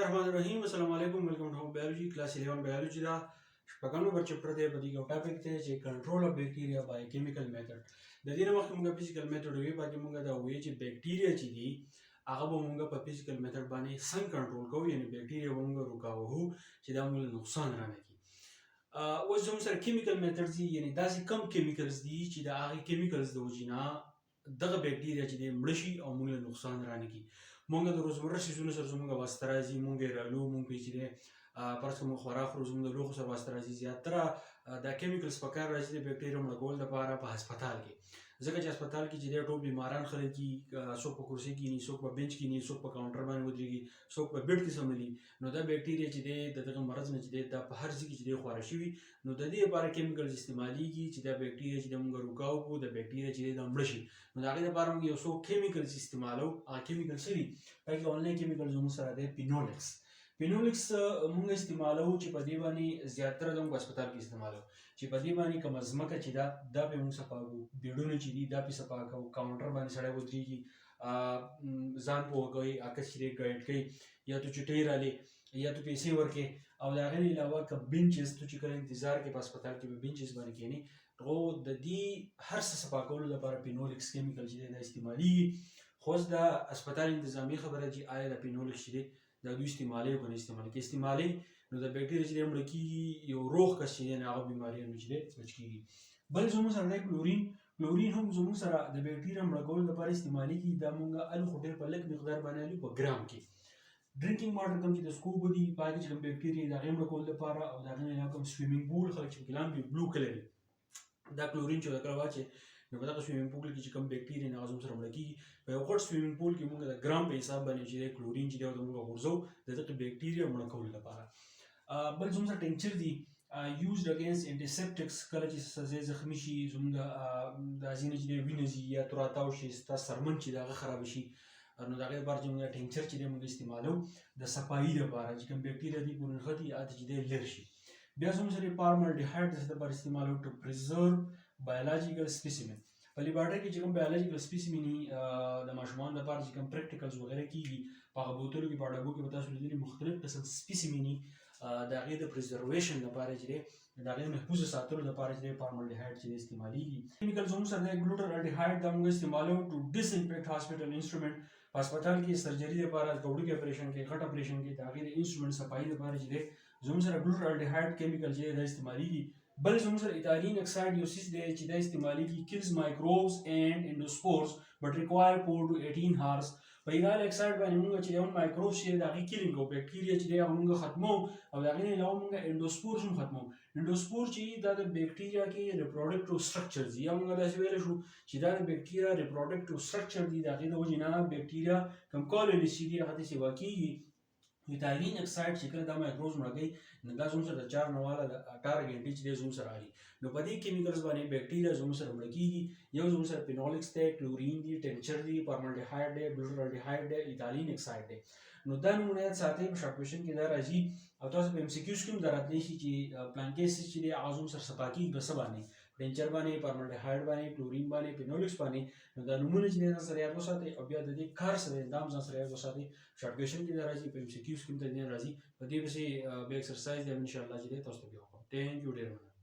बिस्मिल्लाहिर्रहमानिर्रहीम अस्सलाम वालेकुम वेलकम टू बायोलॉजी क्लास 11 बायोलॉजी दा شپږم نمبر چپټر دی په دې کې یو ټاپک دی چې کنټرول اف بیکټیریا بای کیمیکل میتھډ د دې نه مخکې موږ فزیکل میتھډ وی باندې موږ دا وی چې بیکټیریا چې دي هغه به موږ په فزیکل میتھډ باندې څنګه کنټرول کوو یعنی بیکټیریا به موږ روکاوو چې دا موږ نقصان را نه کړي اوس زموږ سره کیمیکل میتھډ دي یعنی داسې کم کیمیکلز دي چې دا هغه کیمیکلز د وجینا دغه بیکټیریا چې د مړ شي او موږ له نقصان را نه کړي موږ د روزمره شیزونو سره زموږ واسطه راځي موږ یې رالو موږ پې چې دی فرض کړه موږ خوراک خورو زموږ د لوښو سره واسطه راځي زیاتره دا کیمیکلز په کار راځي د بیکټیریا مړه کولو دپاره په هسپتال کې ځکه چې هسپتال کې چې دی ټول بیماران خلک دي څوک په کرسۍ کښېني څوک په بنچ کښېني څوک په کاونټر باندې ودرېږي څوک په بیډ کې سملي نو دا بیکټیریا چې دی د دغه مرض نه چې دی دا په هر ځای کې چې دی خواره شوي نو د دې لپاره کیمیکلز استعمالیږي چې دا بیکټیریا چې دی موږ روکاو کړو د بیکټیریا چې دی دا مړه شي نو د هغې لپاره موږ یو څو کیمیکلز استعمالوو هغه کیمیکل څه دي پکې اونلاین کیمیکل زموږ سره دی پینولیکس پینولیکس موږ استعمالوو چې په دې باندې زیاتره د موږ هسپتال کې استعمالوو چې په دې باندې کومه ځمکه چې ده دا پې موږ صفا کوو بیډونه چې دي دا پې صفا کوو کاونټر باندې سړی ودرېږي ځان پوهه کوي عکس چې دی ګایډ کوي یا تو چټۍ رالې یا تو پیسې ورکړې او د هغې نه علاوه که بنچز تو چې کله انتظار کې په هسپتال کې به بنچز باندې کښېنې نو د دې هر څه صفا کولو لپاره پینولیکس کیمیکل چې دی دا استعمالېږي خو اوس د هسپتال انتظامي خبره چې آیا د پینولیکس چې دی دا دوی استعمالوي او که نه استعمالوي که استعمالوي نو د بیکټیریا چې دی مړه کېږي یو روغ کس چې دی نو هغه بیماریانو چې دی بچ کېږي بل زموږ سره دی کلورین هم زموږ سره د بیکټیریا مړه کولو لپاره استعمالېږي دا موږ الو خو ډېر په لږ مقدار باندې الو په ګرام کې ډرینکینګ واټر کوم چې د څښو اوبه دي په هغې چې کوم بیکټیریا د هغې مړه کولو لپاره او د هغې نه علاوه کوم سویمینګ پول خلک چې پکې لاندې بلو کلر دا کلورین چې کله واچې نو په دغه سویمینګ پول کې چې کوم بیکټیریا نه هغه زموږ سره مړه کېږي په یو غټ سویمینګ پول کې موږ د ګرام په حساب باندې چې دی کلورین چې دی د موږ غورځوو د دغه بیکټیریا مړه کولو لپاره بل زموږ سره ټینکچر دي used against antiseptics کله چې ځای زخمي شي زموږ د ځینې چې دی وینه ځي یا تو راتاو شي ستا سرمن چې د هغه خرابه شي نو د هغې لپاره چې موږ ټینکچر چې دی موږ استعمالوو د صفایي لپاره چې کوم بیکټیریا دي په نښتې هلته چې دی لرې شي بیا زموږ سره فارمالډیهایډ د څه لپاره استعمالوو ټو پریزرو بایولوژیکل سپیسیمن په لیبارټري کې چې کوم بایولوژیکل سپیسیمن د ماشومانو لپاره چې کوم پریکټیکلز وغیره کېږي په هغه بوتلو کې په ډبو کې به تاسو لیدلي مختلف قسم سپیسیمن د هغې د پریزرویشن لپاره چې دی د هغې محفوظه ساتلو لپاره چې دی فارمالډیهایډ چې دی استعمالېږي کیمیکل زموږ سره دی ګلوټرالډیهایډ دا موږ استعمالوو ټو ډسانفیکټ هاسپټل انسټرومنټ په هسپتال کې سرجري لپاره د وړوکي اپریشن کې غټ اپریشن کې د هغې د انسټرومنټ صفایي لپاره چې دی زموږ سره ګلوټرالډیهایډ کیمیکل چې دی دا استعمالېږي بل زموږ سره ایتالین اکساید یو څیز دی چې دا استعمالېږي کلز مایکروبز اینډ انډوسپورز بټ ریکوایر 4 to 18 hours په ایتال اکساید باندې موږ چې یو مایکروبز چې د هغې کلینګ کوو بیکټیریا چې دی هغه موږ ختموو او د هغې نه علاوه موږ انډوسپورز هم ختموو انډوسپور چې دا د بیکټیریا کې ریپروډکټیو سټرکچر دي یا موږ داسې ویلی شو چې دا د بیکټیریا ریپروډکټیو سټرکچر دي د هغې د وجې نه بیکټیریا کوم کالونیز چې دي هغه ته سیوا کېږي ایتالین اکساید چې کله دا مایکروبز مړه کوي نو دا زموږ سره د 4 نه واله د 18 ګنټې چې دی زموږ سره راغلي نو په دې کیمیکلز باندې بیکټیریا زموږ سره مړه کېږي یو زموږ سره پینولیکس دی کلورین دی ټینکچر دی فارمالډیهایډ دی ګلوټرالډیهایډ دی ایتالین اکساید دی نو دا نومونه یاد ساتئ په شارټ کوېشن کې دا راځي او تاسو په ایم سی کیوز کې هم دا راتلی شي چې پلانکې څه چې دی هغه زموږ سره صفا کېږي په څه باندې ټینچر باندې فارمالډیهایډ باندې کلورین باندې پینولیکس باندې نو دا نومونه چې دی ځان سره یاد وساتئ او بیا د دې کار سره اندام ځان سره یاد وساتئ شارټ کوېشن کې دا راځي په ایم سی کیوز کې هم دا راځي په دې پسې به ایکسرسایز دی انشاءالله چې دی تاسو ته بیا وکړم تھینک یو ډېر مننه